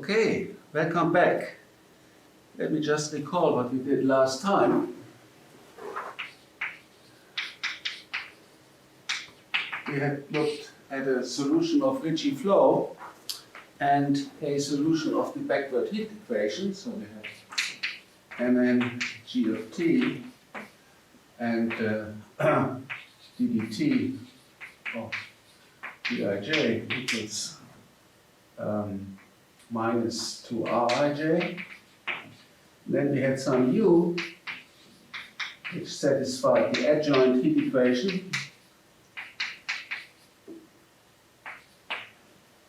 Okay, welcome back. Let me just recall what we did last time. We had looked at a solution of Ricci flow and a solution of the backward heat equation. So we have Mn g of t and ddt of dij equals minus 2rij. Then we had some u which satisfied the adjoint heat equation.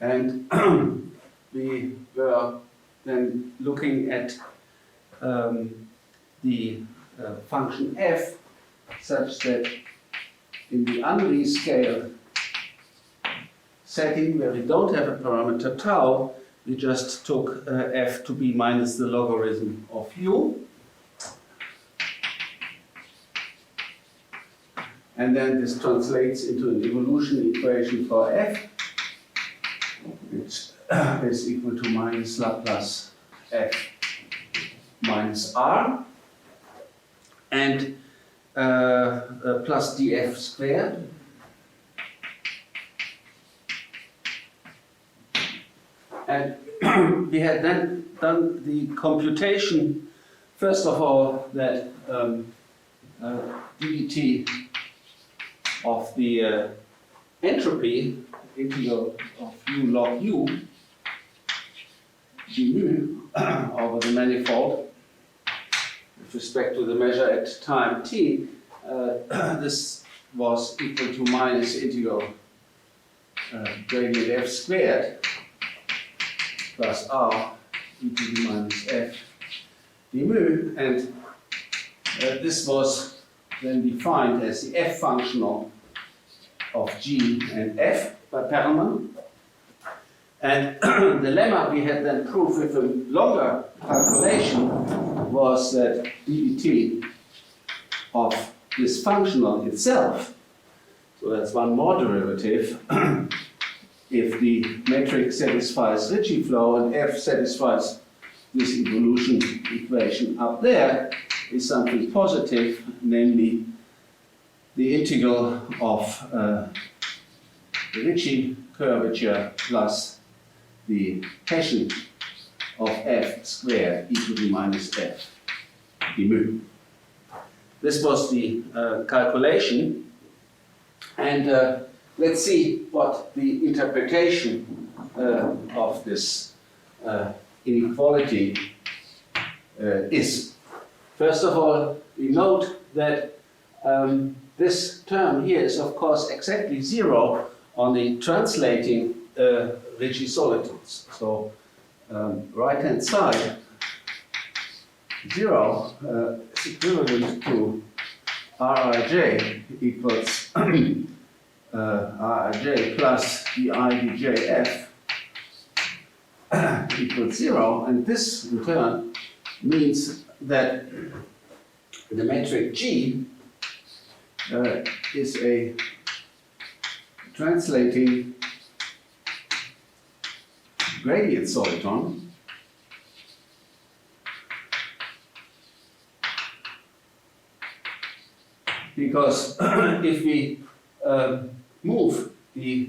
And we were then looking at the function f such that in the unrescaled setting where we don't have a parameter tau, we just took f to be minus the logarithm of u. And then this translates into an evolution equation for f, which is equal to minus Laplace f minus r, and plus df squared. And we had then done the computation, first of all, that ddt of the entropy, integral of u log u, d mu over the manifold, with respect to the measure at time t, this was equal to minus integral gradient f squared plus r e to the minus f d mu, and this was then defined as the f functional of g and f by Perelman. And the lemma we had then proved with a longer calculation was that ddt of this functional itself, so that's one more derivative, if the metric satisfies Ricci flow and f satisfies this evolution equation up there, is something positive, namely the integral of the Ricci curvature plus the Hessian of f squared e to the minus f d mu. This was the calculation, and let's see what the interpretation of this inequality is. First of all, we note that this term here is of course exactly zero on the translating Ricci solitudes. So right hand side 0 is equivalent to Rij equals Rij plus di djf equals 0, and this in turn means that the metric G is a translating gradient soliton because if we move the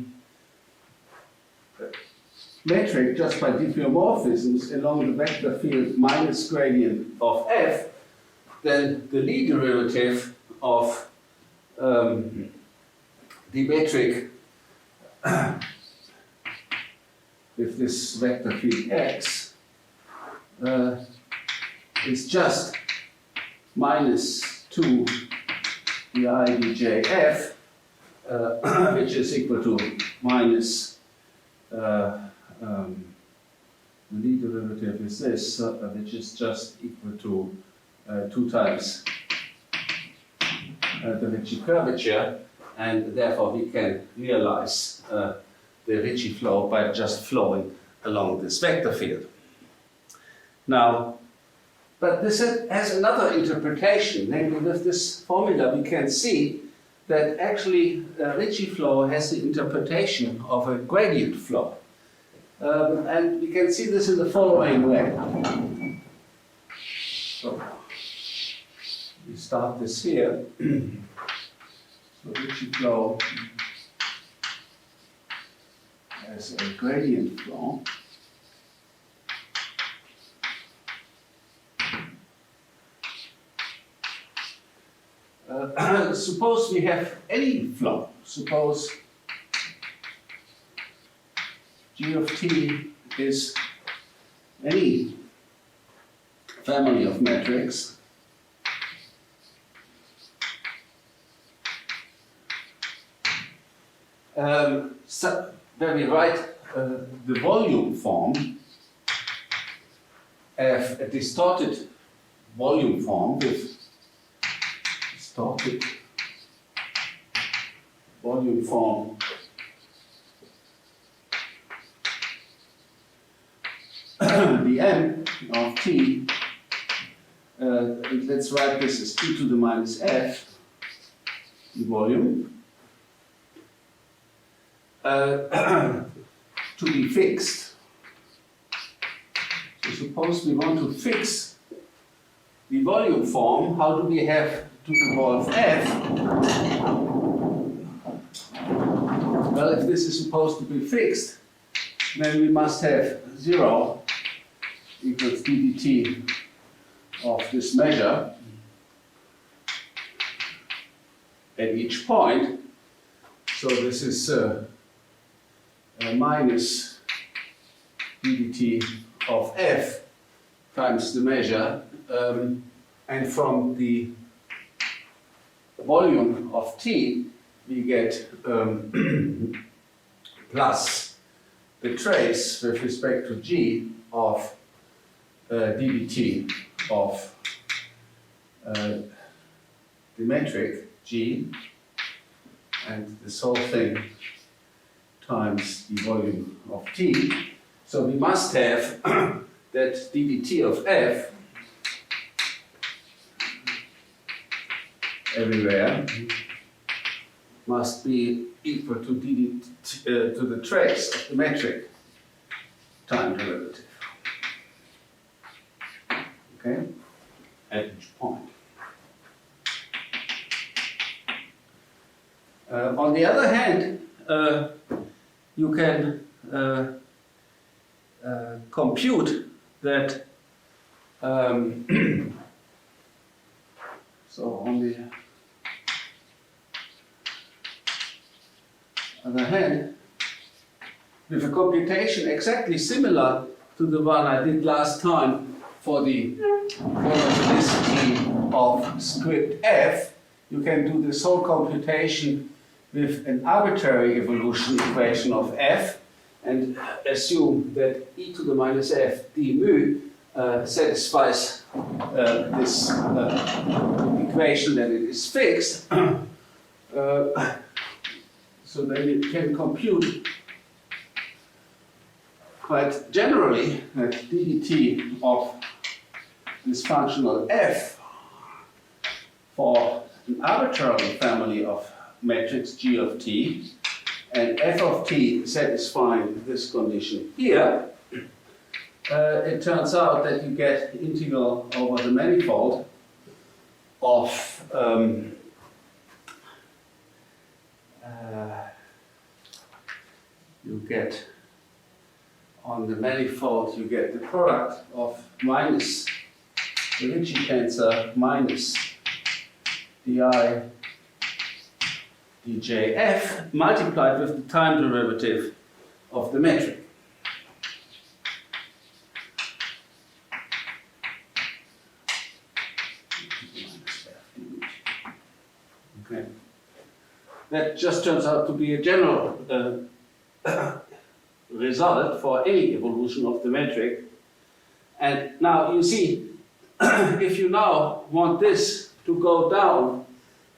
metric just by diffeomorphisms along the vector field minus gradient of f, then the Lie derivative of the metric with this vector field x is just minus 2 di djf, which is equal to minus the Lie derivative is this, which is just equal to 2 times the Ricci curvature, and therefore we can realize the Ricci flow by just flowing along this vector field. Now, but this has another interpretation, namely with this formula we can see that actually Ricci flow has the interpretation of a gradient flow. And we can see this in the following way. So we start this here. So Ricci flow as a gradient flow. Suppose we have any flow. Suppose G of t is any family of metrics so where we write the volume form as a distorted volume form with distorted volume form dm of t, let's write this as t to the minus f, the volume, to be fixed. So suppose we want to fix the volume form, how do we have to evolve f? Well, if this is supposed to be fixed, then we must have 0 equals ddt of this measure at each point. So this is minus ddt of f times the measure, and from the volume of t we get plus the trace with respect to g of ddt of the metric g, and this whole thing times the volume of t. So we must have that ddt of f everywhere must be equal to ddt to the trace of the metric time derivative. Okay, at each point. On the other hand, you can compute that. So on the other hand, with a computation exactly similar to the one I did last time for the velocity of script f, you can do this whole computation with an arbitrary evolution equation of f and assume that e to the minus f d mu satisfies this equation, that it is fixed. So then you can compute quite generally that ddt of this functional f for an arbitrary family of matrix g of t and f of t satisfying this condition here, it turns out that you get integral over the manifold of you get on the manifold, you get the product of minus the Ricci tensor minus di djf multiplied with the time derivative of the metric. Okay. That just turns out to be a general result for any evolution of the metric. And now you see, if you now want this to go down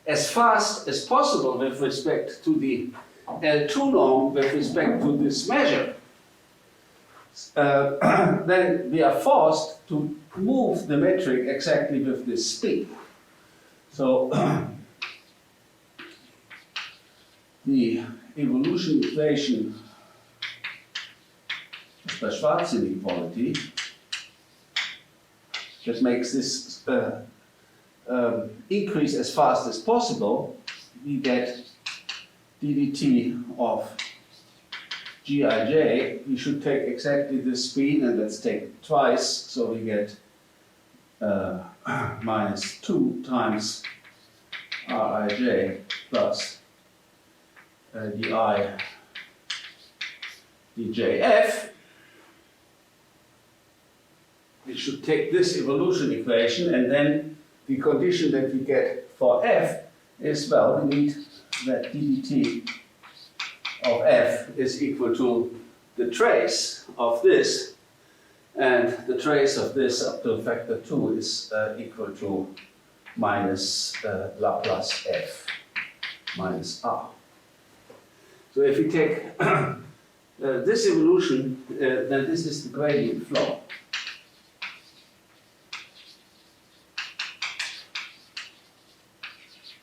as fast as possible with respect to the L2 norm, with respect to this measure, then we are forced to move the metric exactly with this speed. So the evolution equation Schwarz inequality that makes this increase as fast as possible, we get ddt of gij. We should take exactly this speed, and let's take it twice, so we get minus 2 times rij plus di djf. We should take this evolution equation, and then the condition that we get for f is, well, we need that ddt of f is equal to the trace of this, and the trace of this up to factor 2 is equal to minus Laplace f minus r. So if we take this evolution, then this is the gradient flow.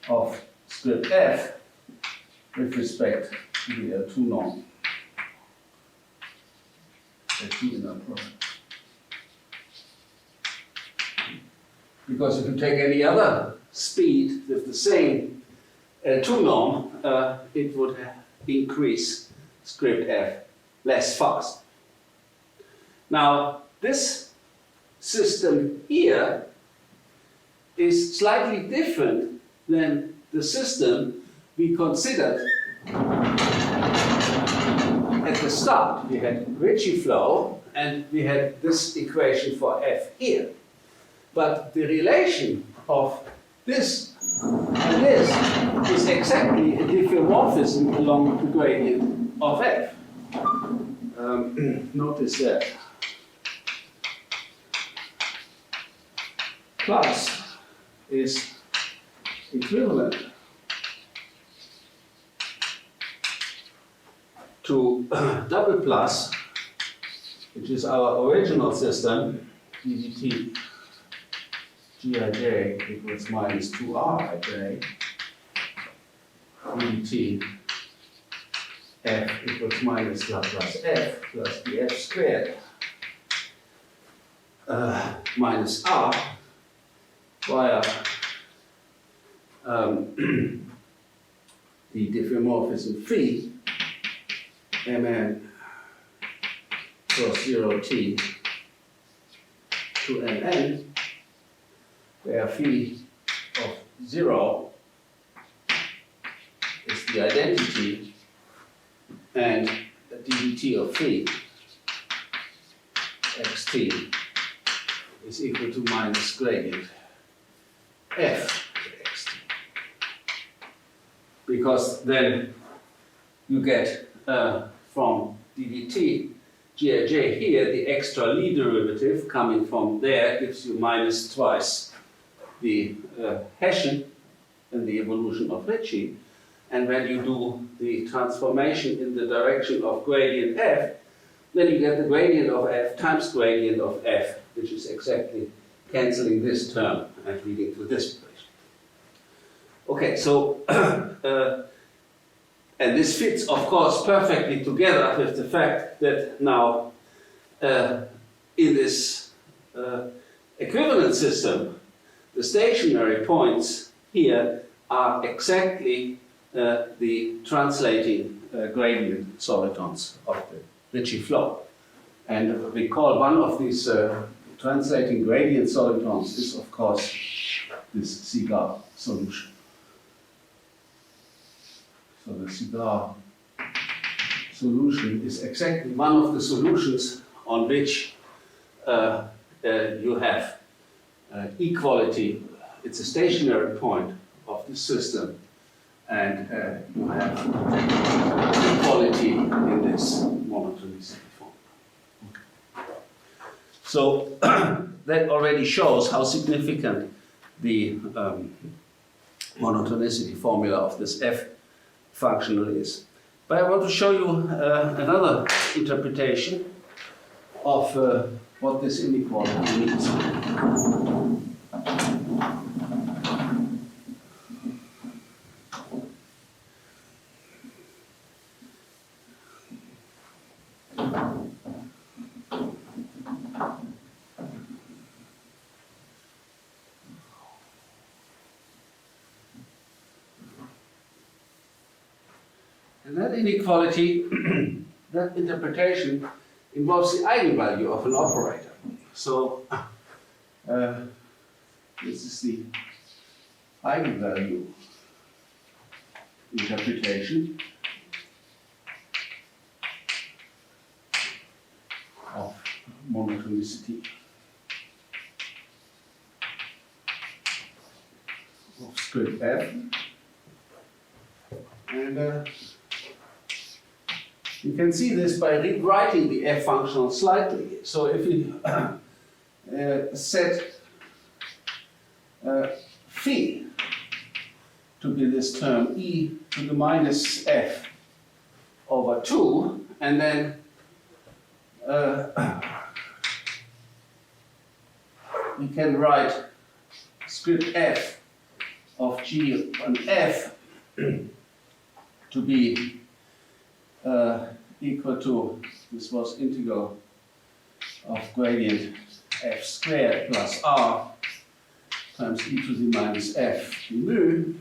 Of script f with respect to the L2 norm, L2 inner product. Because if you take any other speed with the same L2 norm, it would increase script f less fast. Now, this system here is slightly different than the system we considered at the start. We had Ricci flow, and we had this equation for f here. But the relation of this and this is exactly a diffeomorphism along the gradient of f. Notice that. Plus is equivalent to double plus, which is our original system, ddt gij equals minus 2rij, ddt f equals minus Laplace f plus df squared minus r via the diffeomorphism phi mn cross 0t to mn, where phi of 0 is the identity, and the ddt of phi xt is equal to minus gradient f. Because then you get from ddt gij here, the extra Lie derivative coming from there gives you minus twice the Hessian and the evolution of Ricci. And when you do the transformation in the direction of gradient f, then you get the gradient of f times gradient of f, which is exactly cancelling this term and leading to this equation. Okay, so, and this fits, of course, perfectly together with the fact that now, in this equivalent system, the stationary points here are exactly the translating gradient solitons of the Ricci flow. And we call one of these translating gradient solitons is, of course, this cigar solution. So the cigar solution is exactly one of the solutions on which you have equality. It's a stationary point of the system, and you have equality in this monotonicity form. Okay. So that already shows how significant the monotonicity formula of this f functional is. But I want to show you another interpretation of what this inequality means. And that inequality, that interpretation, involves the eigenvalue of an operator. So this is the eigenvalue interpretation of monotonicity of script f. And you can see this by rewriting the f functional slightly. So if we set phi to be this term e to the minus f over 2, and then we can write script f of g on f to be equal to, this was integral of gradient f squared plus r times e to the minus f mu.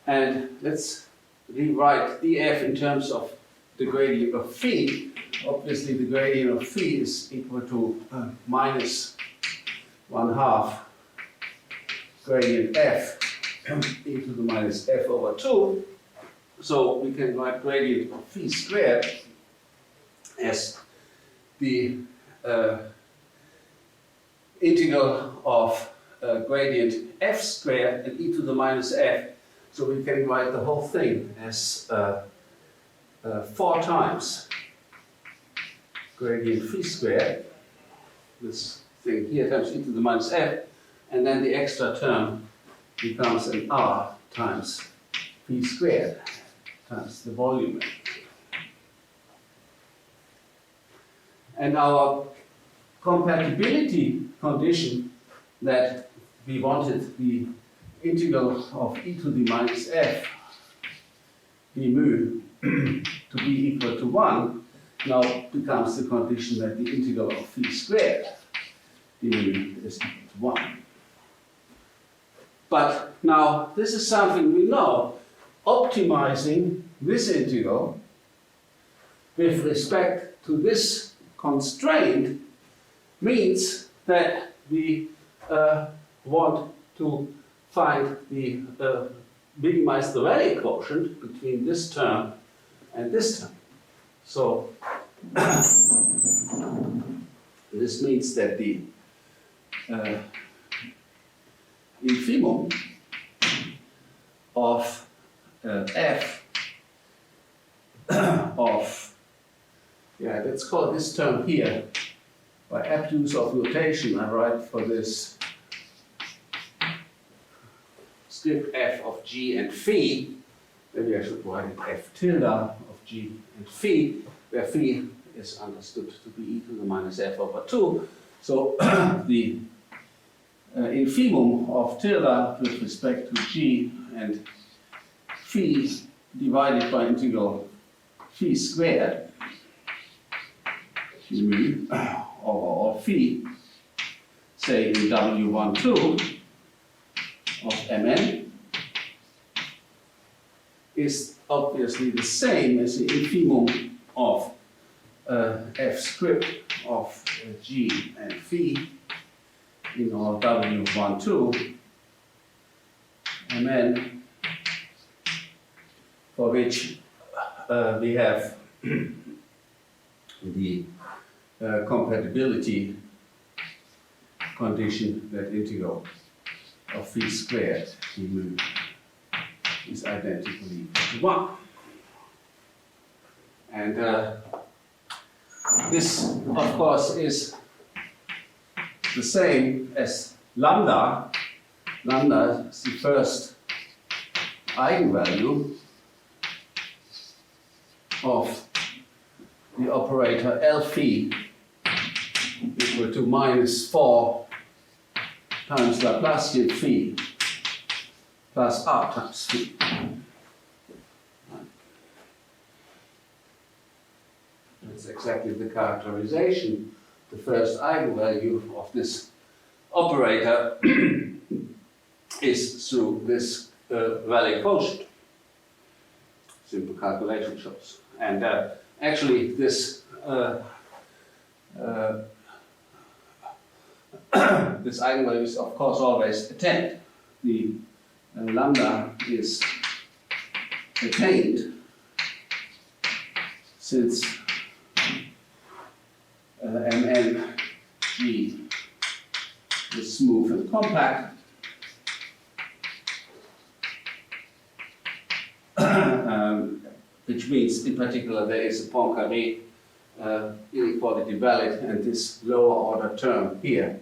And let's rewrite df in terms of the gradient of phi. Obviously the gradient of phi is equal to minus 1/2 gradient f e to the minus f over 2. So we can write gradient of phi squared as the integral of gradient f squared and e to the minus f. So we can write the whole thing as 4 times gradient phi squared, this thing here times e to the minus f, and then the extra term becomes an r times phi squared times the volume. And our compatibility condition that we wanted the integral of e to the minus f d mu to be equal to 1 now becomes the condition that the integral of phi squared d mu is equal to 1. But now this is something we know. Optimizing this integral with respect to this constraint means that we want to find the minimize the Rayleigh quotient between this term and this term. So this means that the infimum of f of, let's call this term here, by abuse of notation, I write for this script f of g and phi, maybe I should write it f tilde of g and phi, where phi is understood to be e to the minus f over 2. So the infimum of tilde with respect to g and phi divided by integral phi squared mu over all phi, say in W12 of mn, is obviously the same as the infimum of f script of g and phi in our W12 mn, for which we have the compatibility condition that integral of phi squared d mu is identically equal to 1. And this, of course, is the same as lambda. Lambda is the first eigenvalue of the operator L phi equal to minus 4 times Laplacian phi plus r times phi. That's exactly the characterization. The first eigenvalue of this operator is through this Rayleigh quotient. simple calculation shows. And actually this this eigenvalue is of course always attained. The lambda is attained since MNG is smooth and compact. Which means in particular there is a Poincaré inequality valid, and this lower order term here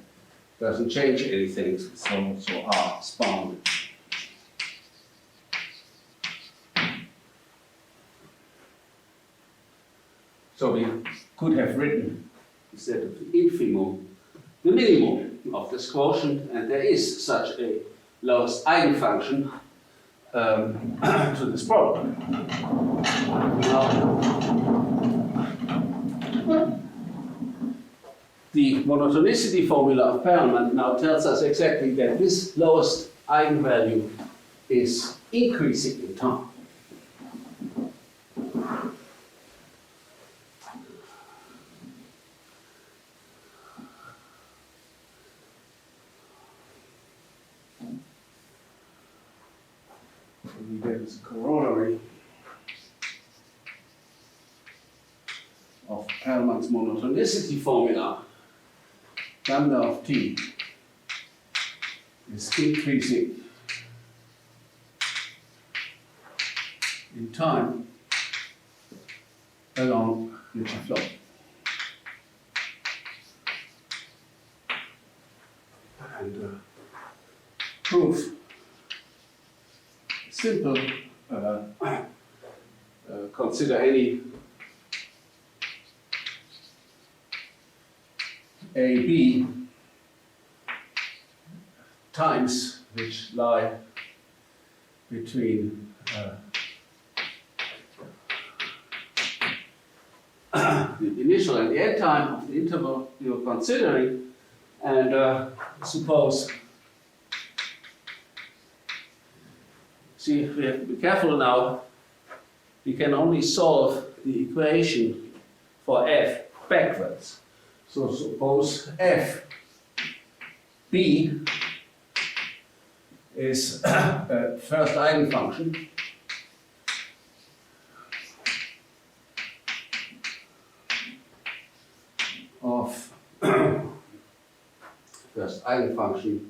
doesn't change anything, so R is bounded. So we could have written, instead of the infimum, the minimum of this quotient, and there is such a lowest eigenfunction to this problem. Now, the monotonicity formula of Perelman now tells us exactly that this lowest eigenvalue is increasing in time. We get this corollary of Perelman's monotonicity formula. Lambda of t is increasing in time along Ricci flow. And proof simple. Consider any AB times which lie between the initial and the end time of the interval you're considering, and suppose, see, we have to be careful now, we can only solve the equation for f backwards. So suppose f b is a first eigenfunction of first eigenfunction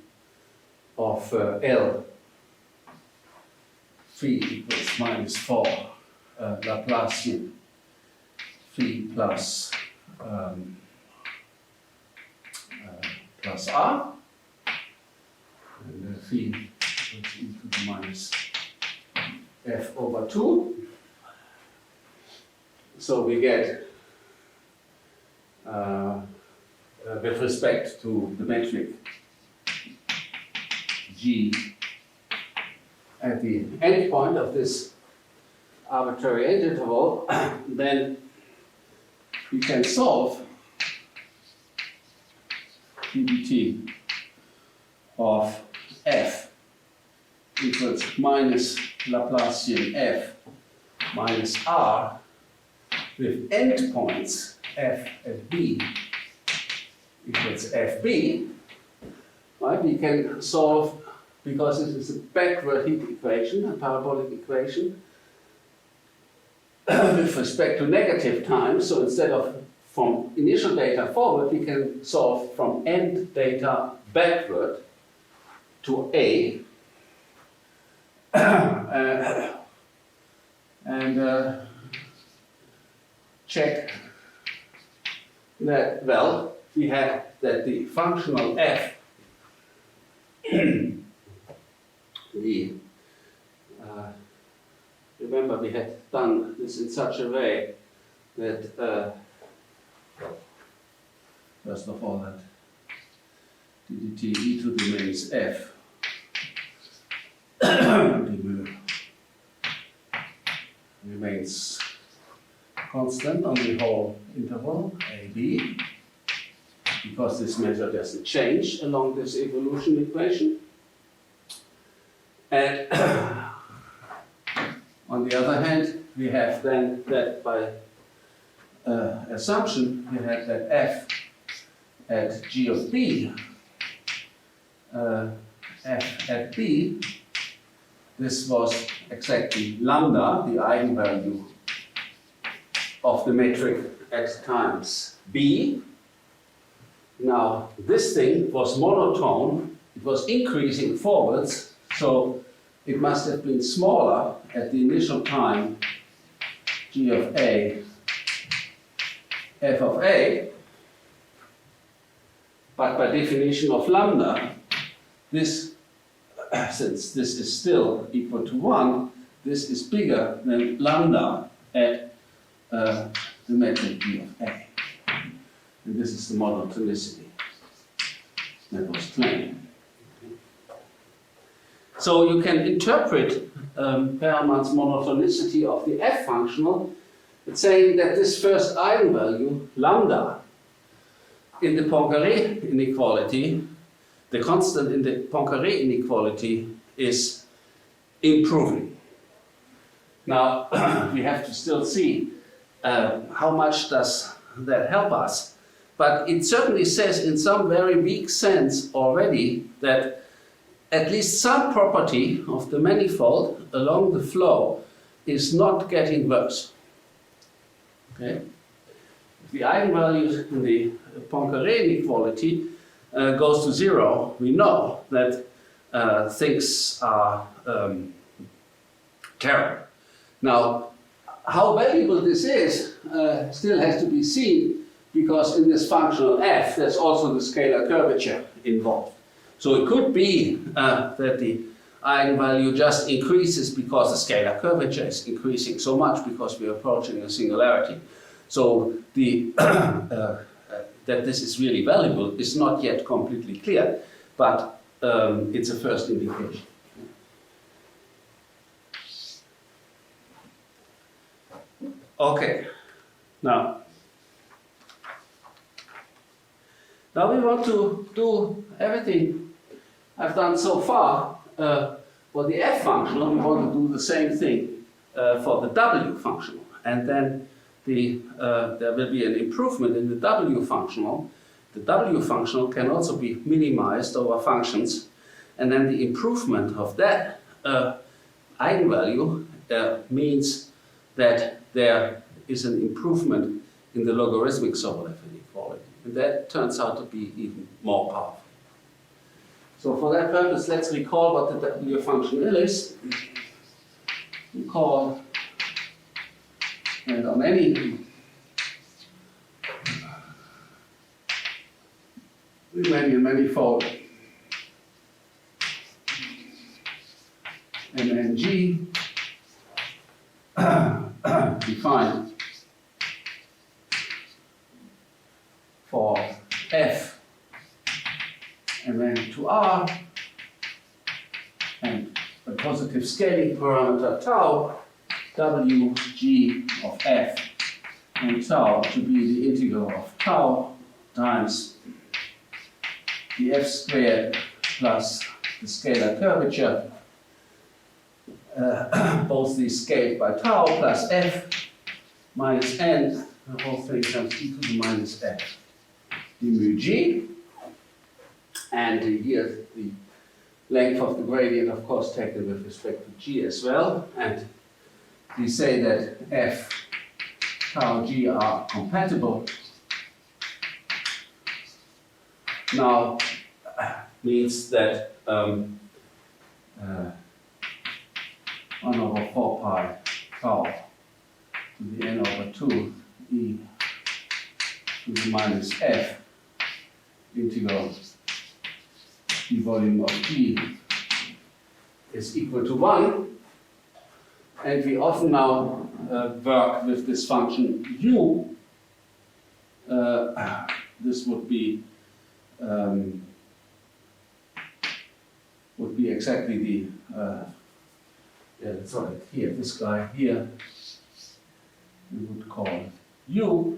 of L phi equals minus 4 Laplacian phi plus plus R, and phi equals e to the minus f over 2. So we get, with respect to the metric G at the end point of this arbitrary end interval, then we can solve ddt of f equals minus Laplacian f minus r with endpoints f at b equals fb. Right? We can solve, because this is a backward heat equation, a parabolic equation, with respect to negative time. So instead of from initial data forward, we can solve from end data backward to A. And check that, well, we have that the functional f, remember we had done this in such a way that first of all, that ddt e to the minus f remains constant on the whole interval AB, because this measure doesn't change along this evolution equation. And on the other hand, we have then that by assumption, we have that f at g of b, f at b, this was exactly lambda, the eigenvalue of the metric x times b. Now, this thing was monotone, it was increasing forwards, so it must have been smaller at the initial time g of a, f of a, but by definition of lambda, this, since this is still equal to 1, this is bigger than lambda at the metric g of a. And this is the monotonicity that was claimed. So you can interpret Perelman's monotonicity of the f functional. It's saying that this first eigenvalue, lambda, in the Poincaré inequality, the constant in the Poincaré inequality is improving. Now, we have to still see how much does that help us. But it certainly says in some very weak sense already that at least some property of the manifold along the flow is not getting worse. Okay? If the eigenvalues in the Poincaré inequality goes to 0, we know that things are terrible. Now, how valuable this is still has to be seen, because in this functional f, there's also the scalar curvature involved. So it could be that the eigenvalue just increases because the scalar curvature is increasing so much because we're approaching a singularity. So the, that this is really valuable is not yet completely clear, but it's a first indication. Okay, now we want to do everything I've done so far for the f functional. We want to do the same thing for the w functional, and then there will be an improvement in the w functional. The w functional can also be minimized over functions, and then the improvement of that eigenvalue means that there is an improvement in the logarithmic Sobolev inequality. And that turns out to be even more powerful. So for that purpose, let's recall what the w function is. We call it on any manifold MNG defined for f Mn to R and a positive scaling parameter tau Wg of f and tau to be the integral of tau times the f squared plus the scalar curvature, both these scaled by tau plus f minus n, the whole thing comes e to the minus f d mu g. And here the length of the gradient, of course, taken with respect to g as well. And we say that f tau g are compatible. Now, means that 1 over 4 pi tau to the n over 2 e to the minus f integral the volume of G is equal to 1, and we often now work with this function u. This would be exactly the let's write it here. This guy here we would call u,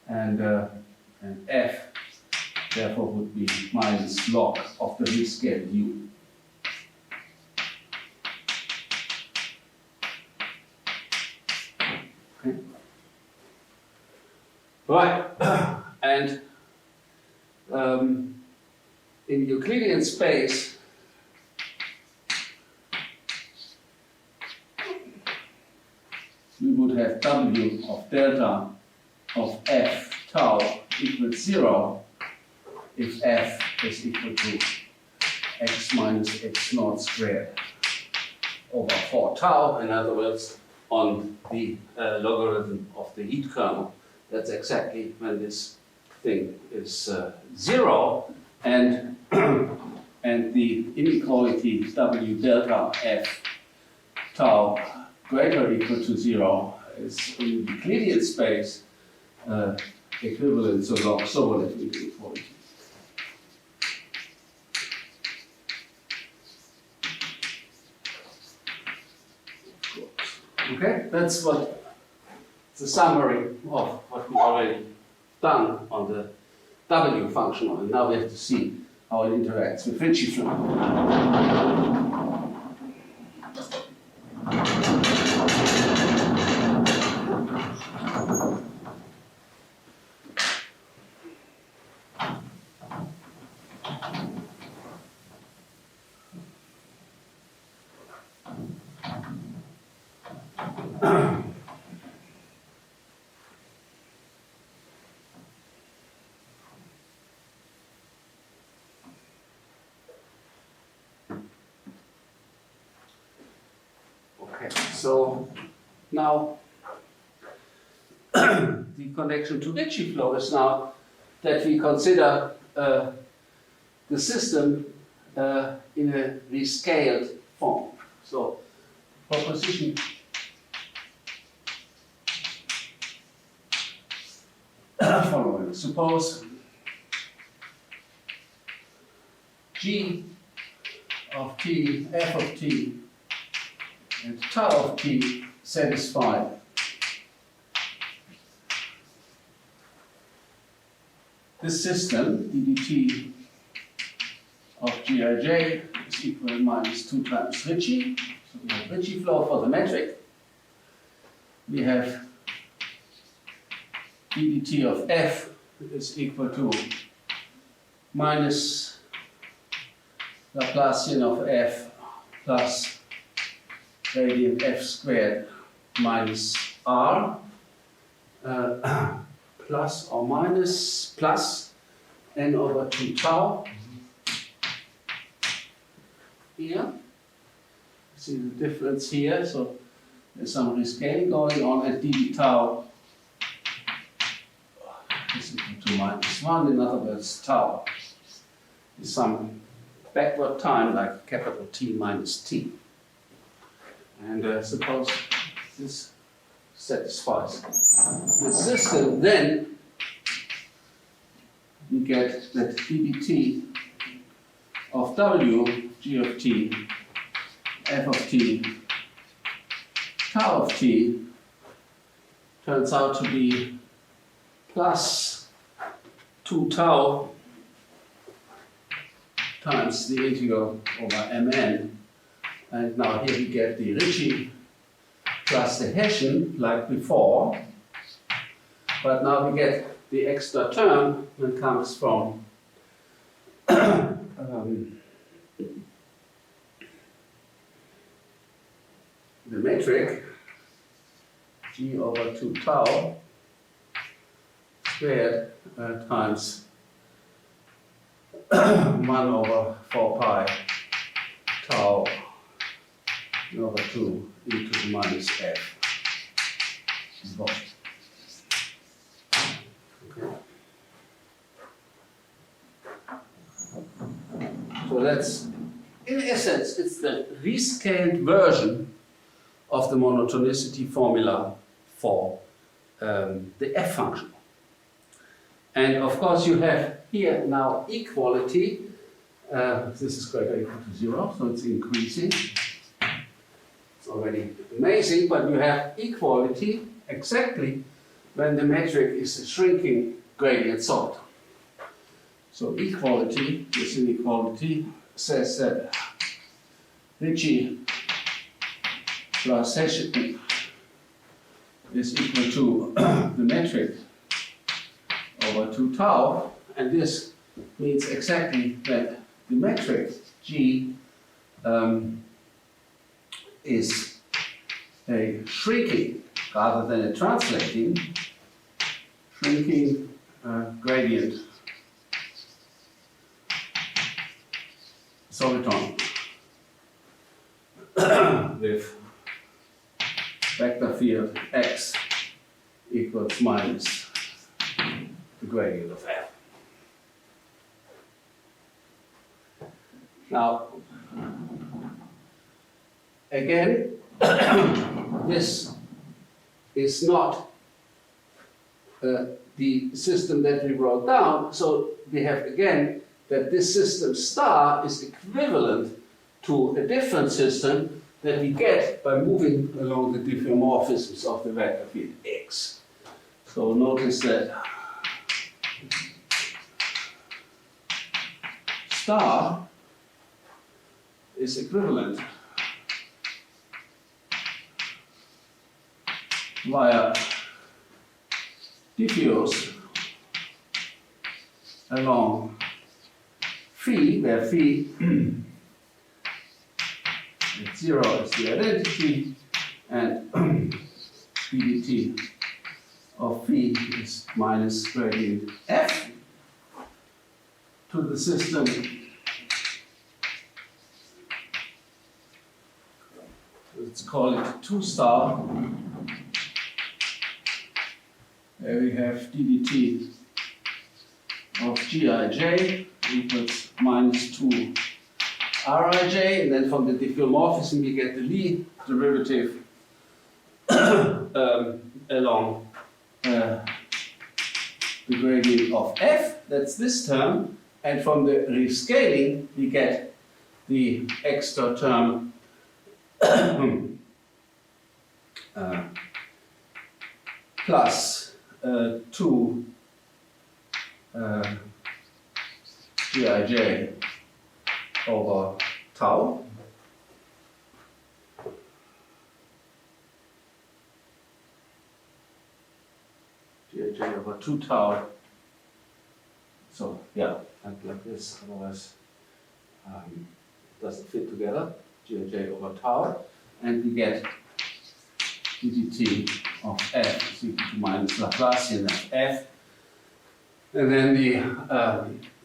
and f therefore would be minus log of the rescaled u. Right, and in Euclidean space, we would have W of delta of F tau equals 0 if F is equal to x minus x naught squared over 4 tau, in other words, on the logarithm of the heat kernel. That's exactly when this thing is 0, and and the inequality W delta F tau greater or equal to 0 is in Euclidean space equivalent to log Sobolev inequality. Okay, that's what the summary of what we've already done on the W functional, and now we have to see how it interacts with Ricci flow. Okay, so now the connection to Ricci flow is now that we consider the system in a rescaled form. So proposition following. Suppose G of t, f of t, and tau of t satisfy this system, ddt of gij is equal to minus 2 times Ricci. So we have Ricci flow for the metric. We have ddt of f is equal to minus Laplacian of f plus gradient f squared minus r plus or minus plus n over 2 tau. Here, see the difference here, so there's some rescaling going on, and dd tau is equal to minus 1, in other words, tau is some backward time like capital T minus t. And suppose this satisfies the system, then we get that ddt of w, g of t, f of t, tau of t turns out to be plus 2 tau times the integral over mn. And now here we get the Ricci plus the Hessian like before, but now we get the extra term that comes from the metric g over 2 tau squared times 1 over 4 pi tau over 2 e to the minus f. Okay. So that's, in essence, it's the rescaled version of the monotonicity formula for the f function. And of course you have here now equality. This is greater or equal to 0, so it's increasing. It's already amazing, but you have equality exactly when the metric is a shrinking gradient sort. So equality, this inequality, says that Ricci plus Hessian is equal to the metric 2 tau, and this means exactly that the metric G is a shrinking rather than a translating, shrinking gradient soliton with vector field x equals minus the gradient of f. Now, again, this is not the system that we wrote down, so we have again that this system star is equivalent to a different system that we get by moving along the diffeomorphisms of the vector field x. So notice that star is equivalent via diffeos along phi, where phi at 0 is the identity, and ddt of phi is minus gradient f to the system let's call it 2 star, where we have ddt of gij equals minus 2 rij, and then from the diffeomorphism we get the Lie derivative along the gradient of f, that's this term, and from the rescaling we get the extra term plus 2 gij over tau. Gij over 2 tau. So, yeah, like this, otherwise it doesn't fit together. Gij over tau. And we get ddt of f is equal to minus Laplacian of f. And then the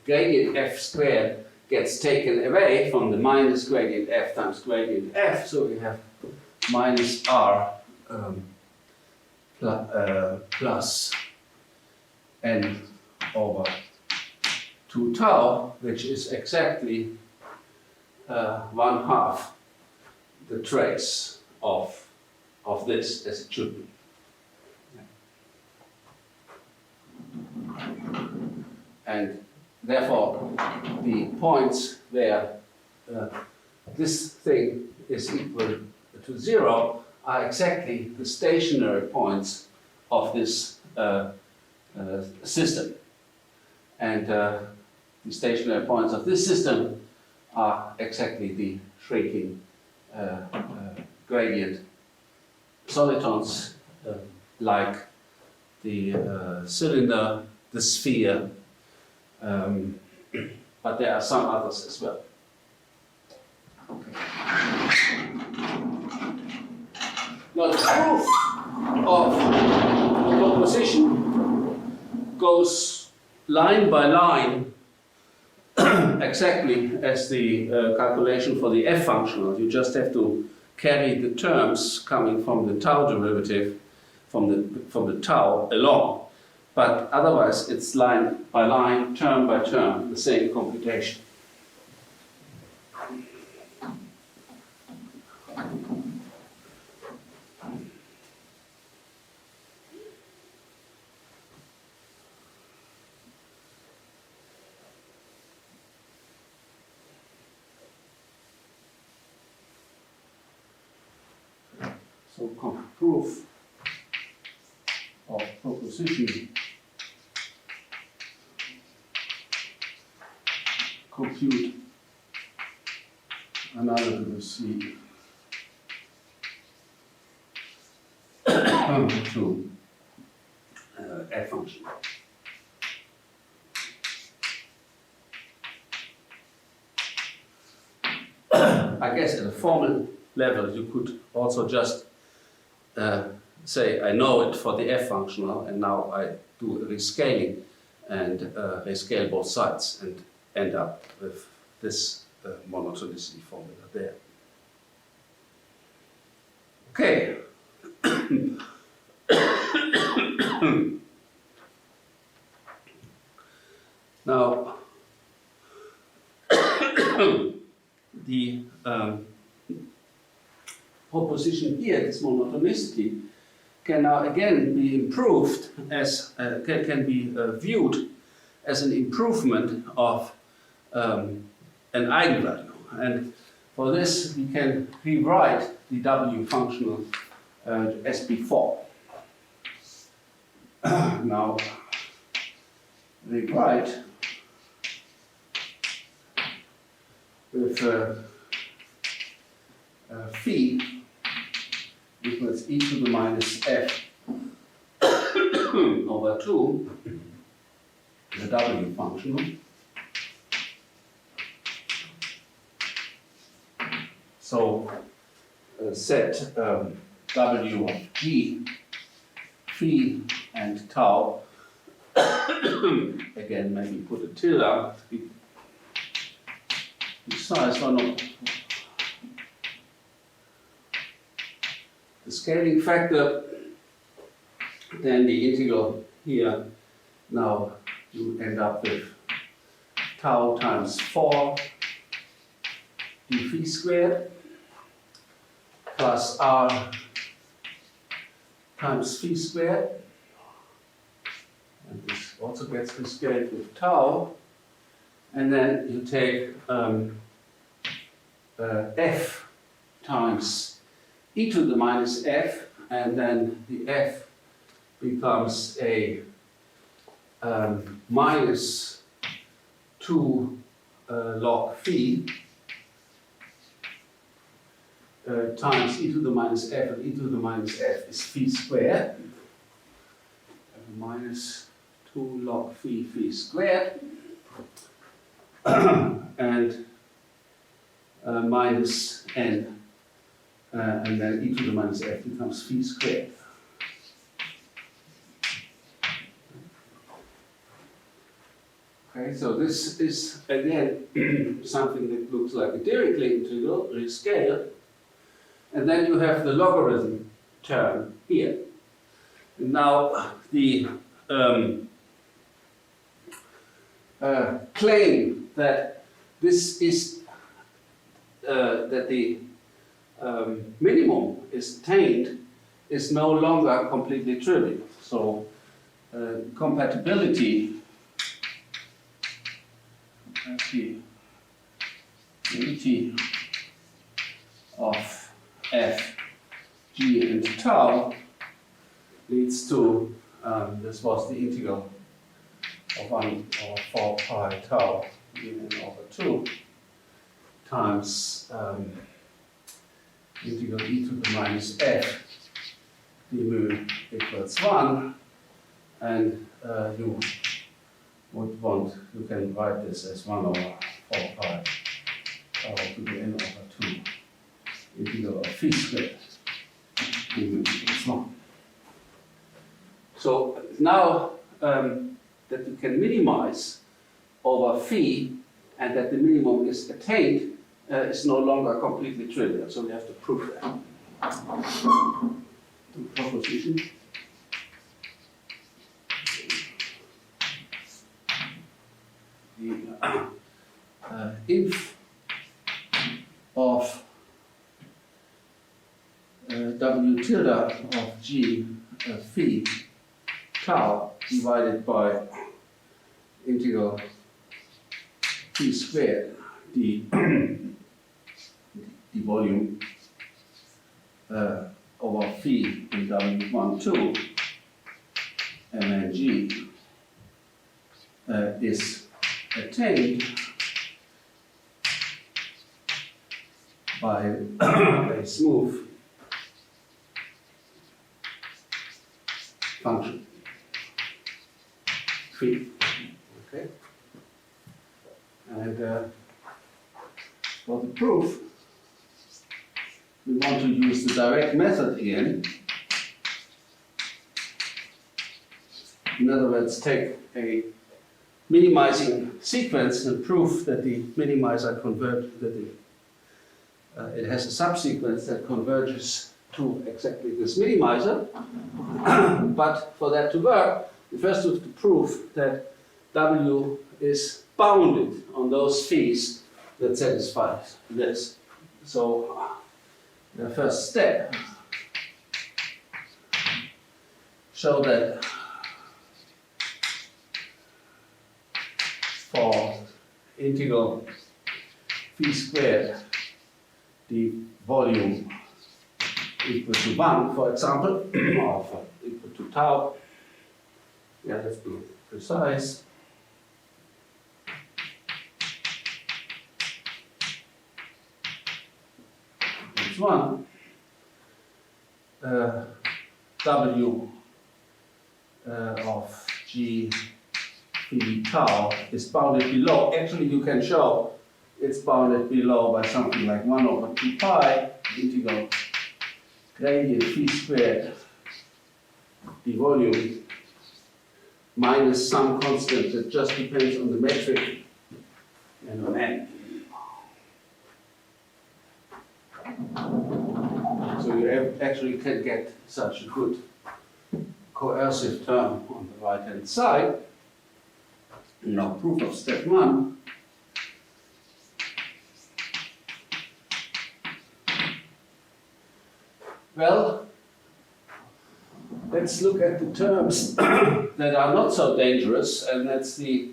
gradient f squared gets taken away from the minus gradient f times gradient f, so we have minus r plus n over 2 tau, which is exactly 1/2 the trace of this as it should be. And therefore, the points where this thing is equal to 0 are exactly the stationary points of this system. And the stationary points of this system are exactly the shrinking gradient solitons, like the cylinder, the sphere, but there are some others as well. Okay. Now, the proof of the proposition goes line by line exactly as the calculation for the f functional. You just have to carry the terms coming from the tau derivative from the tau along. But otherwise, it's line by line, term by term, the same computation. So, proof of proposition. Compute analogous C to f function. guess at a formal level you could also just say I know it for the f functional, and now I do a rescaling and rescale both sides and end up with this monotonicity formula there. Okay. Now, the proposition here, this monotonicity, can now again be improved as can be viewed as an improvement of an eigenvalue. And for this, we can rewrite the W functional as before. Now, rewrite with phi equals e to the minus f over 2, the W functional. So set W of g, phi and tau, again maybe put a tilde to be precise or not. The scaling factor, then the integral here, now you end up with tau times 4 d phi squared plus r times phi squared, and this also gets rescaled with tau, and then you take f times e to the minus f, and then the f becomes a minus 2 log phi times e to the minus f, and e to the minus f is phi squared, minus 2 log phi squared, and minus n, and then e to the minus f becomes phi squared. Okay, so this is again something that looks like a Dirichlet integral, rescaled, and then you have the logarithm term here. And now the claim that this is that the minimum is attained is no longer completely trivial. So compatibility of f, g, and tau leads to this was the integral of 1 over 4 pi tau n over 2 times integral e to the minus f d mu equals 1, and you would want, you can write this as 1 over 4 pi tau to the n over 2 integral of phi squared d mu equals 1. So now that you can minimize over phi and that the minimum is attained is no longer completely trivial. So we have to prove that. The proposition. The if of w tilde of g phi tau divided by integral phi squared the volume over phi in w1 2 mng is attained by a smooth function phi. Okay, and for the proof we want to use the direct method again. In other words, take a minimizing sequence and prove that the minimizer it has a subsequence that converges to exactly this minimizer. But for that to work, we first have to prove that W is bounded on those phis that satisfy this. So the first step, show that for integral phi squared the volume equal to 1, for example, or for equal to tau. Yeah, let's be precise. It's 1. W of G phi tau is bounded below. Actually, you can show it's bounded below by something like 1 over 2 pi integral gradient phi squared the volume minus some constant that just depends on the metric and on n. So you actually can get such a good coercive term on the right hand side. Now, proof of step 1. Well, let's look at the terms that are not so dangerous, and that's the,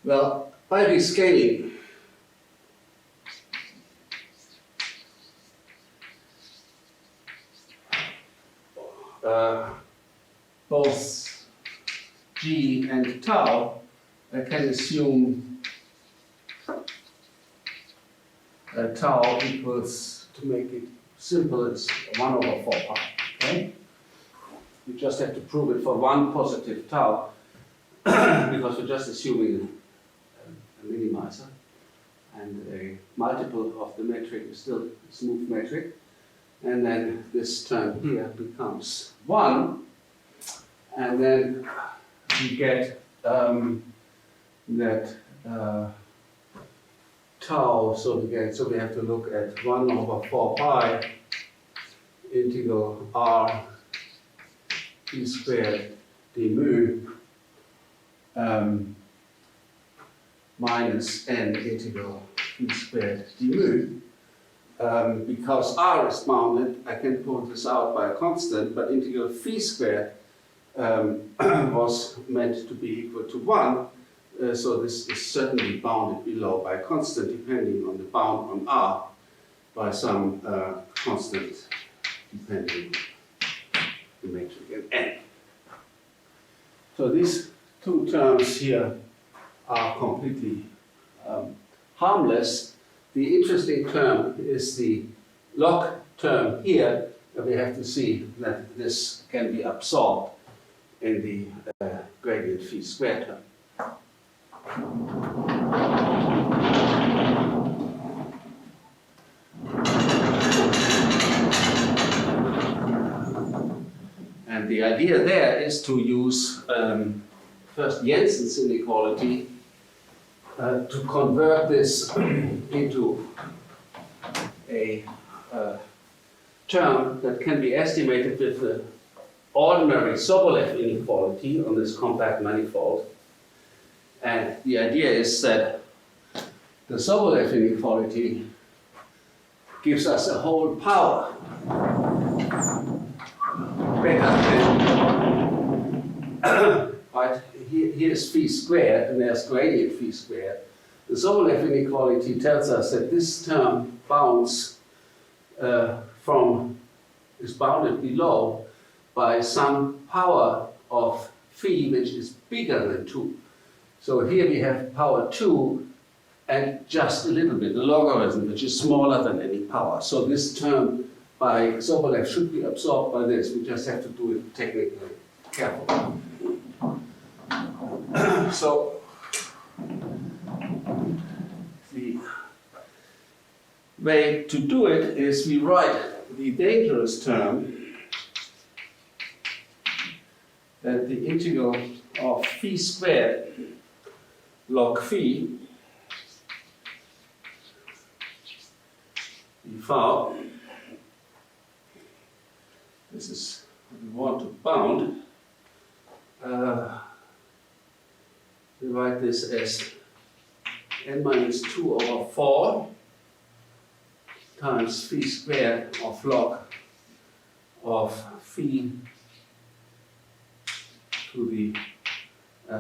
well, by rescaling, both G and tau, I can assume tau equals, to make it simple, it's 1 over 4 pi. Okay? You just have to prove it for one positive tau, because we're just assuming a minimizer, and a multiple of the metric is still a smooth metric. And then this term here becomes 1, and then we get that tau, so we have to look at 1 over 4 pi integral r p squared d mu minus n integral p squared d mu. Because r is bounded, I can pull this out by a constant, but integral phi squared was meant to be equal to 1, so this is certainly bounded below by a constant, depending on the bound on r by some constant depending on the metric and n. So these two terms here are completely harmless. The interesting term is the log term here. We have to see that this can be absorbed in the gradient phi squared term. And the idea there is to use first Jensen's inequality to convert this into a term that can be estimated with the ordinary Sobolev inequality on this compact manifold. And the idea is that the Sobolev inequality gives us a whole power better than right. Here's phi squared, and there's gradient phi squared. The Sobolev inequality tells us that this term bounds is bounded below by some power of phi which is bigger than 2. So here we have power 2 and just a little bit, the logarithm, which is smaller than any power. So this term by Sobolev should be absorbed by this. We just have to do it technically carefully. So way to do it is we write the dangerous term that the integral of phi squared log phi v. This is what we want to bound. We write this as n minus 2 over 4 times phi squared of log of phi to the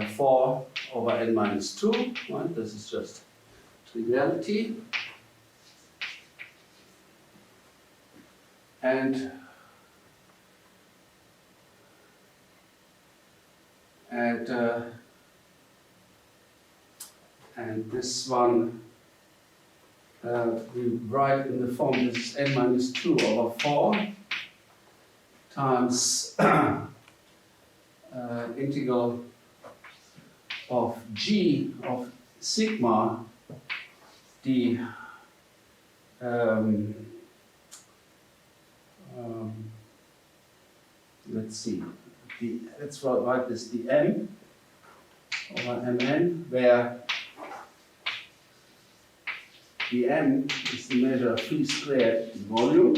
4 over n minus 2. Right? This is just triviality. And this one we write in the form, this is n minus 2 over 4 times integral of g of sigma d let's see, let's write this dm over mn, where dm is the measure of phi squared volume,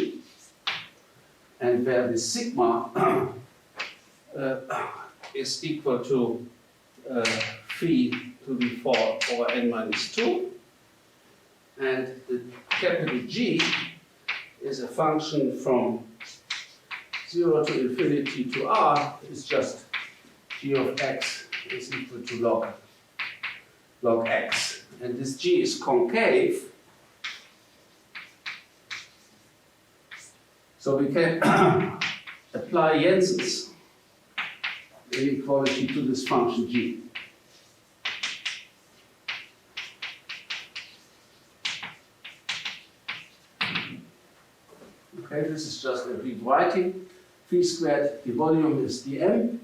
and where the sigma is equal to phi to the 4 over n minus 2, and the capital G is a function from 0 to infinity to r, is just g of x is equal to log x. And this g is concave, so we can apply Jensen's inequality to this function g. Okay, this is just a rewriting. Phi squared, the volume is dm,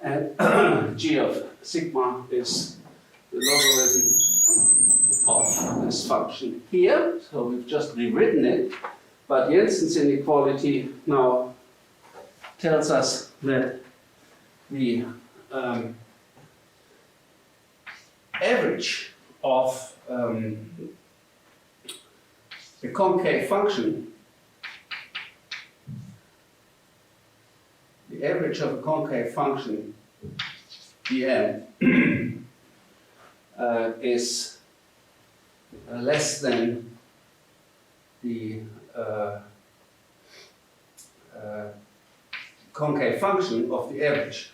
and g of sigma is the logarithm of this function here. So we've just rewritten it, but Jensen's inequality now tells us that the average of the concave function, the average of a concave function dm is less than the concave function of the average.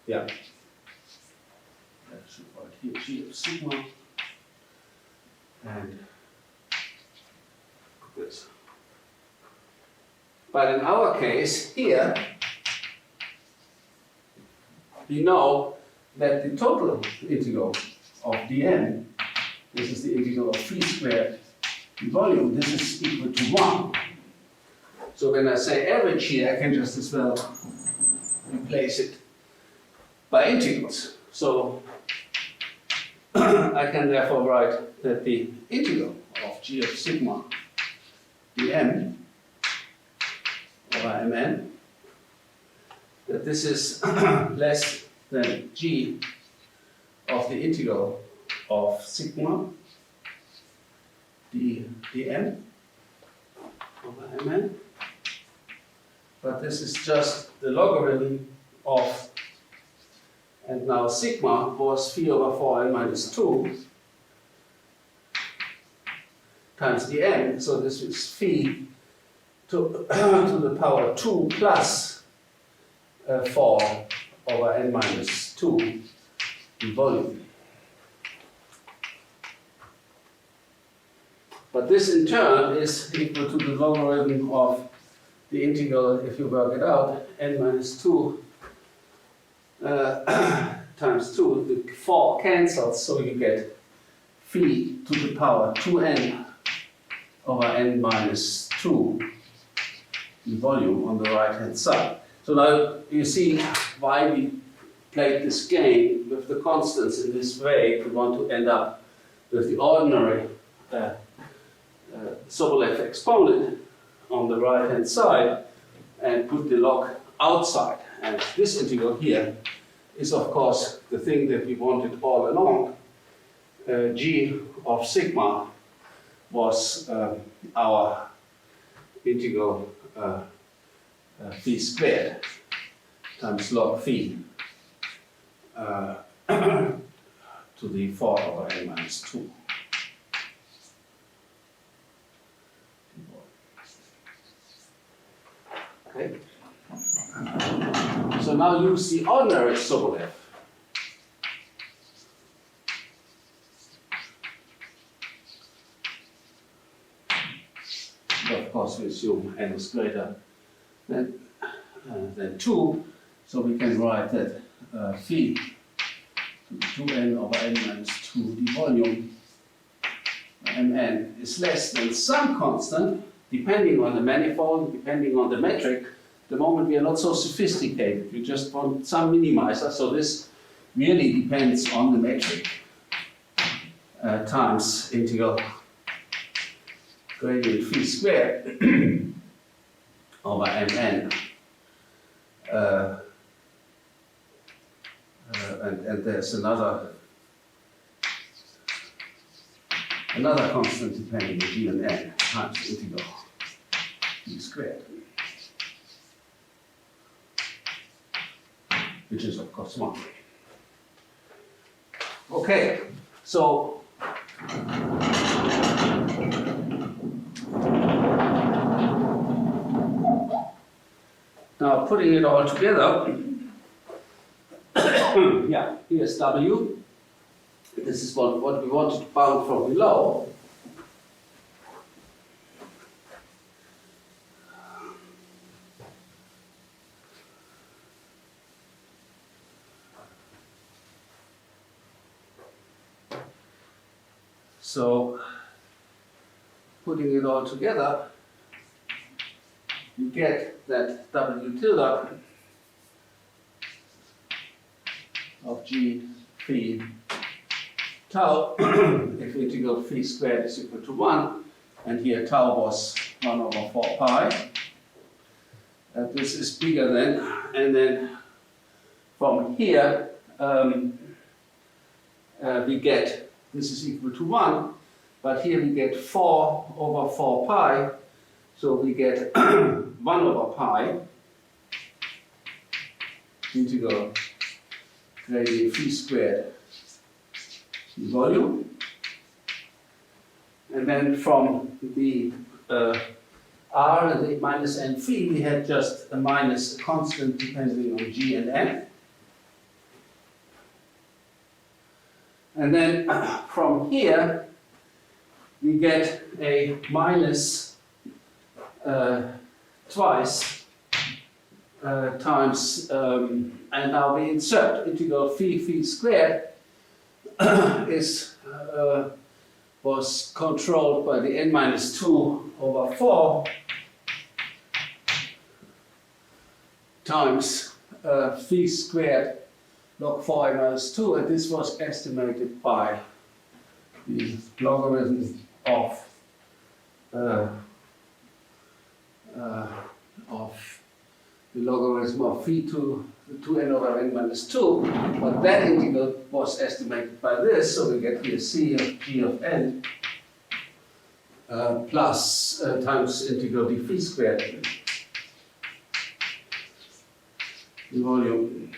Yeah. That should write here g of sigma and this. But in our case here, we know that the total integral of dm, this is the integral of phi squared volume, this is equal to 1. So when I say average here, I can just as well replace it by integrals. So I can therefore write that the integral of g of sigma dm over mn, that this is less than g of the integral of sigma dm over mn, but this is just the logarithm of, and now sigma was phi over 4 n minus 2 times dm, so this is phi to the power 2 plus 4 over n minus 2 in volume. But this in turn is equal to the logarithm of the integral, if you work it out, n minus 2 times 2, the 4 cancels, so you get phi to the power 2n over n minus 2 in volume on the right hand side. So now you see why we played this game with the constants in this way. If we want to end up with the ordinary Sobolev exponent on the right hand side and put the log outside. And this integral here is of course the thing that we wanted all along. G of sigma was our integral phi squared times log phi to the 4 over n minus 2. Okay. So now use the ordinary Sobolev. Of course, we assume n is greater than 2, so we can write that phi to 2n over n minus 2 the volume mn is less than some constant, depending on the manifold, depending on the metric. The moment we are not so sophisticated, we just want some minimizer, so this really depends on the metric times integral gradient phi squared over mn. And there's another constant depending on g and n times integral phi squared, which is of course 1. Okay, so now putting it all together, yeah, here's W. This is what we wanted to bound from below. So, putting it all together, you get that W tilde of G phi tau if integral phi squared is equal to 1, and here tau was 1 over 4 pi. This is bigger than, and then from here we get, this is equal to 1, but here we get 4 over 4 pi, so we get 1 over pi integral gradient phi squared the volume, and then from the r and the minus n phi we had just a minus constant depending on g and n, and then from here we get a minus twice times, and now we insert integral phi squared was controlled by the n minus 2 over 4 times phi squared log 4n minus 2, and this was estimated by the logarithm of the logarithm of phi to 2n over n minus 2, but that integral was estimated by this, so we get here c of g of n plus times integral d phi squared the volume,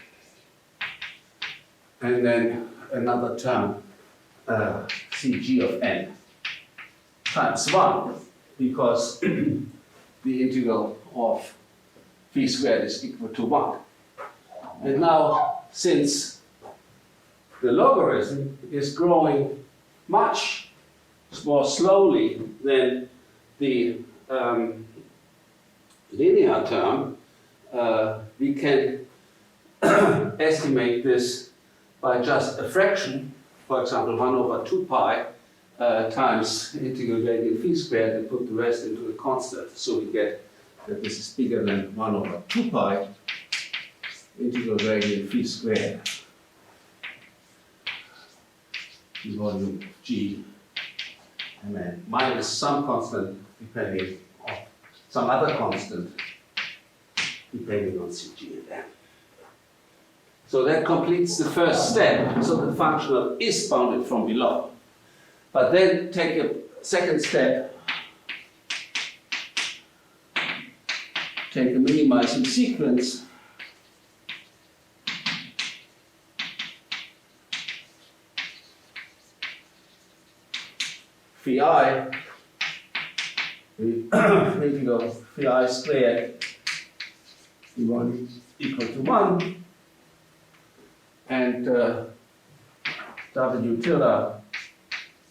and then another term cg of n times 1, because the integral of phi squared is equal to 1. And now, since the logarithm is growing much more slowly than the linear term, we can estimate this by just a fraction, for example 1 over 2 pi times integral gradient phi squared, and put the rest into a constant. So we get that this is bigger than 1 over 2 pi integral gradient phi squared the volume of G, and then minus some constant depending on some other constant depending on CG and M. So that completes the first step. So the functional is bounded from below. But then take a second step, take a minimizing sequence, phi, integral phi squared v1 equal to 1, and w tilde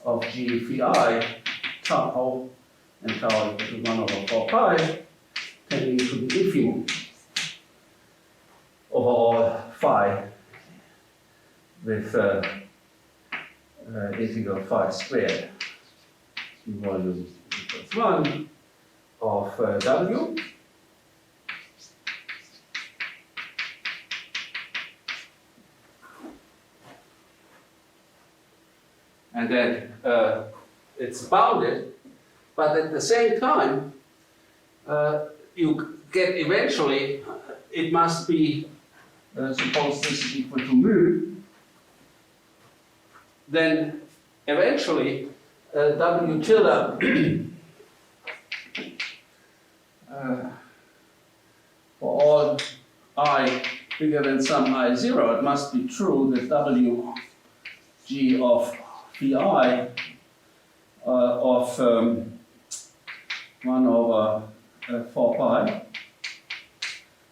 of g phi tau and tau equal to 1 over 4 pi tending to the infimum over all phi with integral phi squared volume equals 1 of w. And then it's bounded, but at the same time, you get eventually, it must be, suppose this is equal to mu, then eventually w tilde for all I bigger than some I0, it must be true that w g of phi of 1 over 4 pi,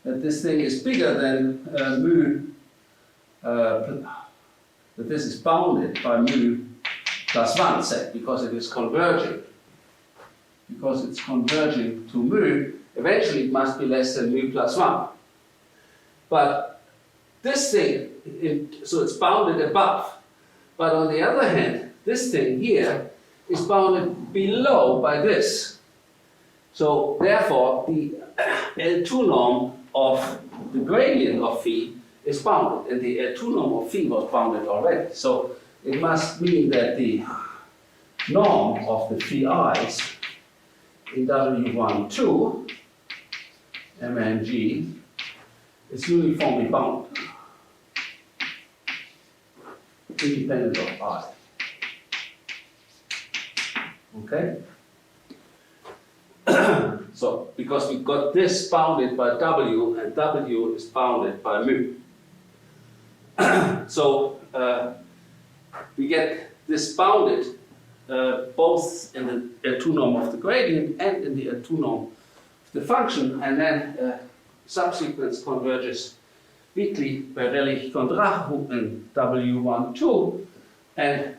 that this thing is bigger than mu, that this is bounded by mu plus 1 set, because it is converging. Because it's converging to mu, eventually it must be less than mu plus 1. But this thing, so it's bounded above. But on the other hand, this thing here is bounded below by this. So therefore, the L2 norm of the gradient of phi is bounded, and the L2 norm of phi was bounded already. So it must mean that the norm of the phi's in W1, 2, M and G, is uniformly bounded, independent of I. Okay? So, because we got this bounded by W, and W is bounded by mu. So, we get this bounded both in the L2 norm of the gradient and in the L2 norm of the function, and then subsequence converges weakly by Ricci in W1, 2, and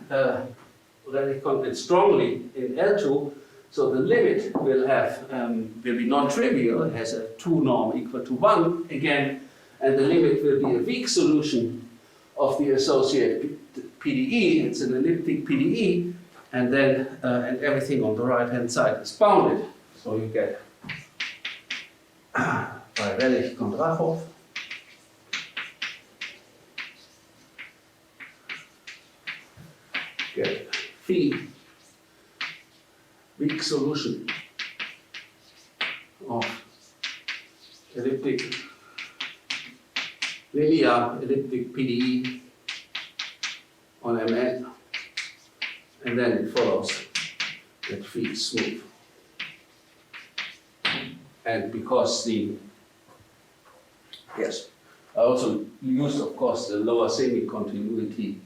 Ricci strongly in L2. So the limit will have will be non-trivial, it has a 2 norm equal to 1 again, and the limit will be a weak solution of the associated PDE. It's an elliptic PDE, and then and everything on the right-hand side is bounded. So you get by Ricci get phi weak solution of linear elliptic PDE on Mn, and then it follows that phi is smooth. And because I also used, of course, the lower semi-continuity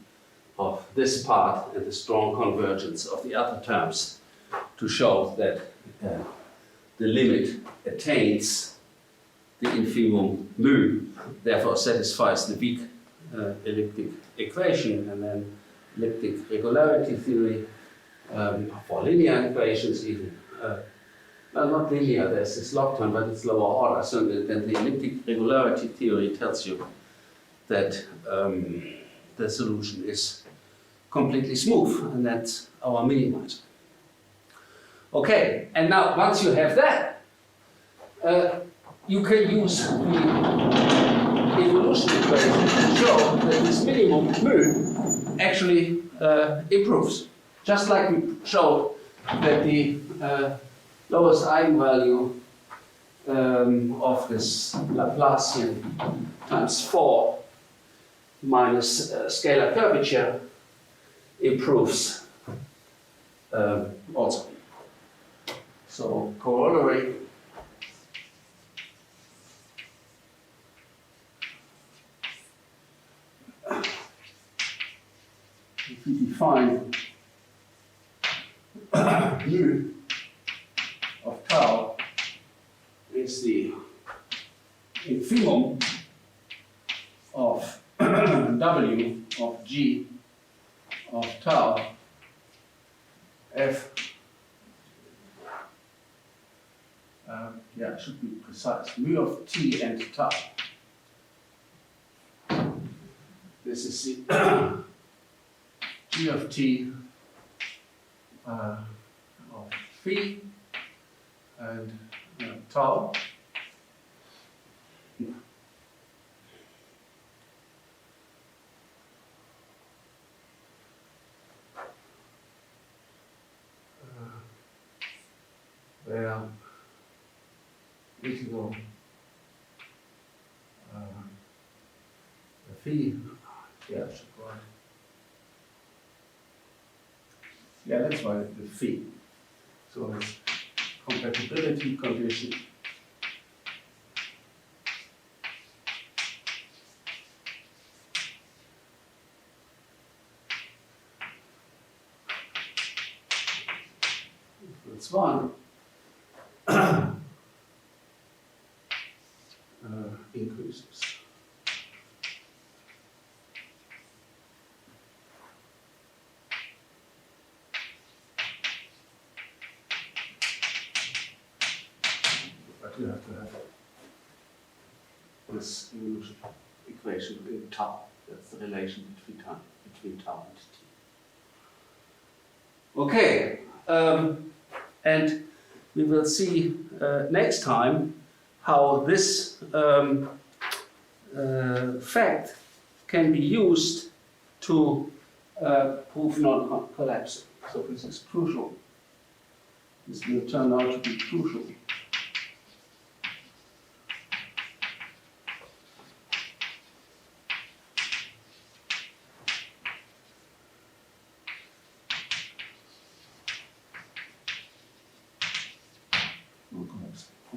of this part and the strong convergence of the other terms to show that the limit attains the infimum mu, therefore satisfies the weak elliptic equation, and then elliptic regularity theory for linear equations even. Well, not linear, there's this log term, but it's lower order. So then the elliptic regularity theory tells you that the solution is completely smooth, and that's our minimizer. Okay, and now once you have that, you can use the evolution equation to show that this minimum mu actually improves. Just like we showed that the lowest eigenvalue of this Laplacian times 4 minus scalar curvature improves also. So corollary if we define mu of tau is the infimum of W of G of tau F. Yeah, it should be precise. Mu of T and tau. This is the G of T of phi and tau. Where integral phi, yeah, right. Yeah, that's why the phi. So it's compatibility condition. That's one. Increases. But you have to have this equation in tau. That's the relation between tau and t. Okay, and we will see next time how this fact can be used to prove non-collapsing. So this is crucial. This will turn out to be crucial.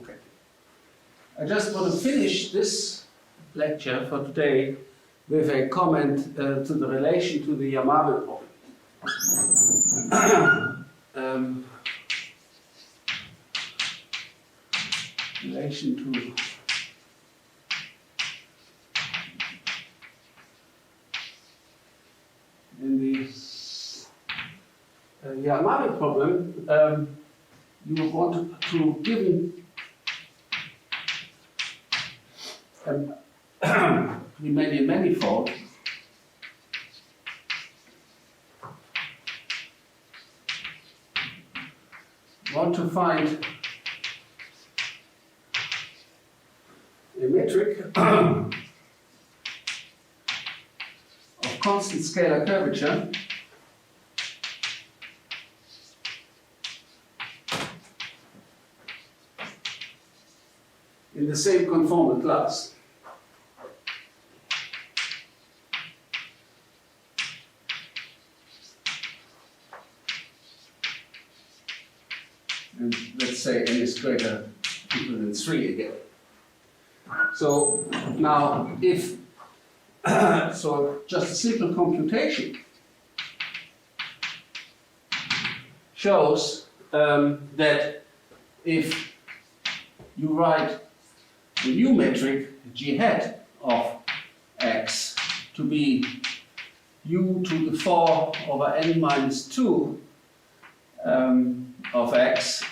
Okay. I just want to finish this lecture for today with a comment to the relation to the Yamabe problem. Relation to in the Yamabe problem, you want to give Riemannian manifold want to find a metric of constant scalar curvature in the same conformal class. And let's say n is greater equal than 3 again. So now if, so just a simple computation shows that if you write the new metric g hat of x to be u to the 4 over n minus 2 of x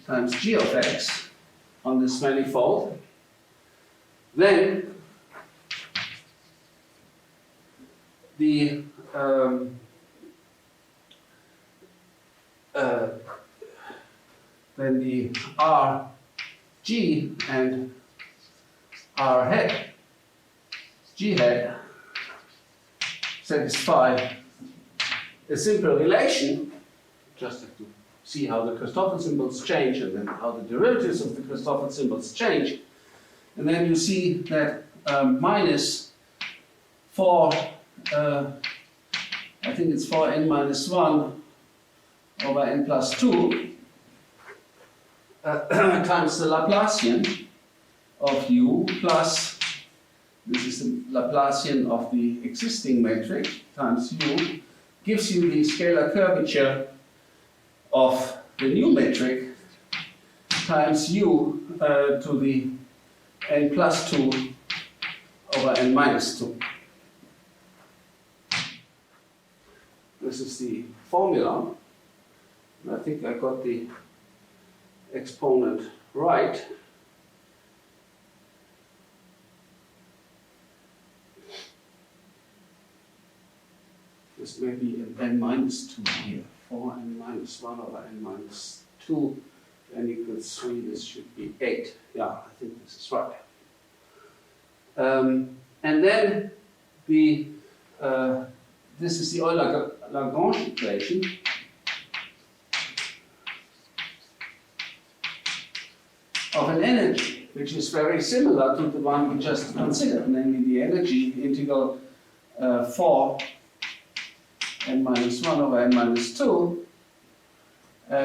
times g of x on this manifold, then the R G and R hat G hat satisfy a simple relation. Just have to see how the Christoffel symbols change and then how the derivatives of the Christoffel symbols change. And then you see that minus 4, I think it's 4n minus 1 over n plus 2 times the Laplacian of u plus, this is the Laplacian of the existing matrix, times u, gives you the scalar curvature of the new metric times u to the n plus 2 over n minus 2. This is the formula. I think I got the exponent right. This may be an n minus 2 here. 4n minus 1 over n minus 2, n equals 3, this should be 8. Yeah, I think this is right. And then the this is the Euler-Lagrange equation. Of an energy, which is very similar to the one we just considered, namely the energy integral 4 n minus 1 over n minus 2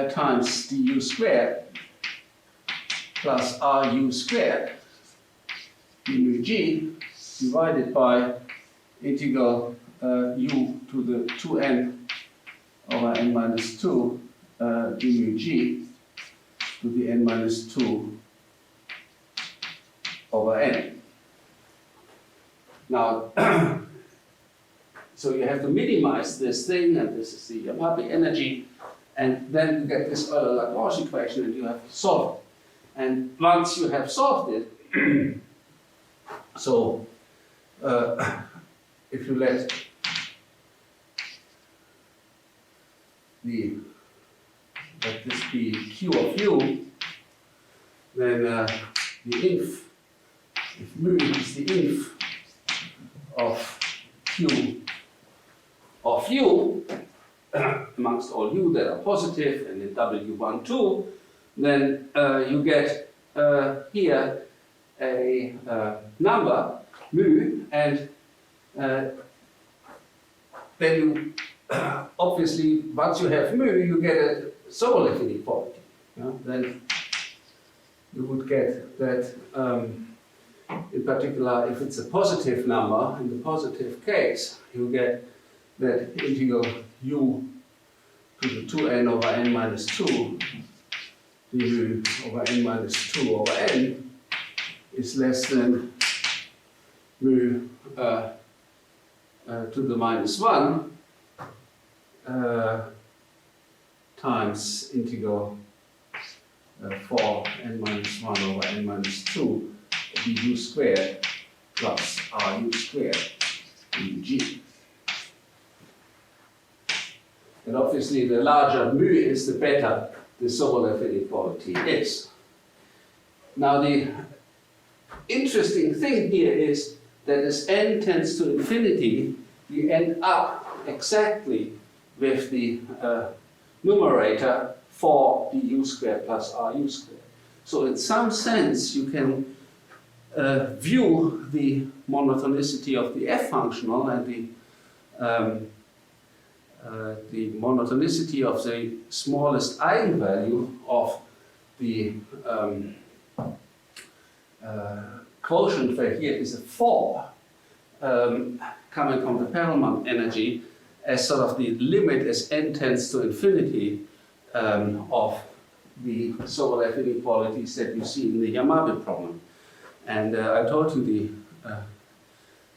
times du squared plus ru squared mu g divided by integral u to the 2n over n minus 2 du g to the n minus 2 over n. Now, so you have to minimize this thing, and this is the Yamabe energy, and then you get this Euler-Lagrange equation, and you have to solve it. And once you have solved it, so if you let this be q of u, then the inf, if mu is the inf of q of u, amongst all u that are positive, and in W1, 2, then you get here a number, mu, and then you, obviously, once you have mu, you get a Sobolev inequality. Then you would get that, in particular, if it's a positive number, in the positive case, you get that integral u to the 2n over n minus 2 du over n minus 2 over n is less than mu to the minus 1 times integral 4 n minus 1 over n minus 2 du squared plus ru squared dg. And obviously the larger mu is, the better the Sobolev inequality is. Now the interesting thing here is that as n tends to infinity, we end up exactly with the numerator 4 du squared plus ru squared. So in some sense you can view the monotonicity of the f functional and the monotonicity of the smallest eigenvalue of the quotient, where here is a 4, coming from the Perelman energy, as sort of the limit as n tends to infinity of the Sobolev inequalities that you see in the Yamabe problem. And I told you the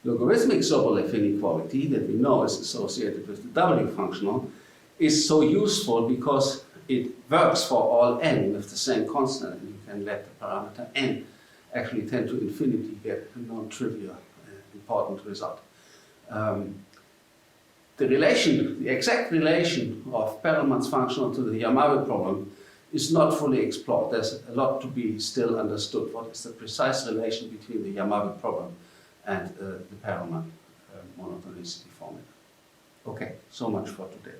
logarithmic Sobolev inequality that we know is associated with the W functional is so useful because it works for all n with the same constant, and you can let the parameter n actually tend to infinity, get a non-trivial important result. The relation, the exact relation of Perelman's functional to the Yamabe problem is not fully explored. There's a lot to be still understood. What is the precise relation between the Yamabe problem and the Perelman monotonicity formula? Okay, so much for today.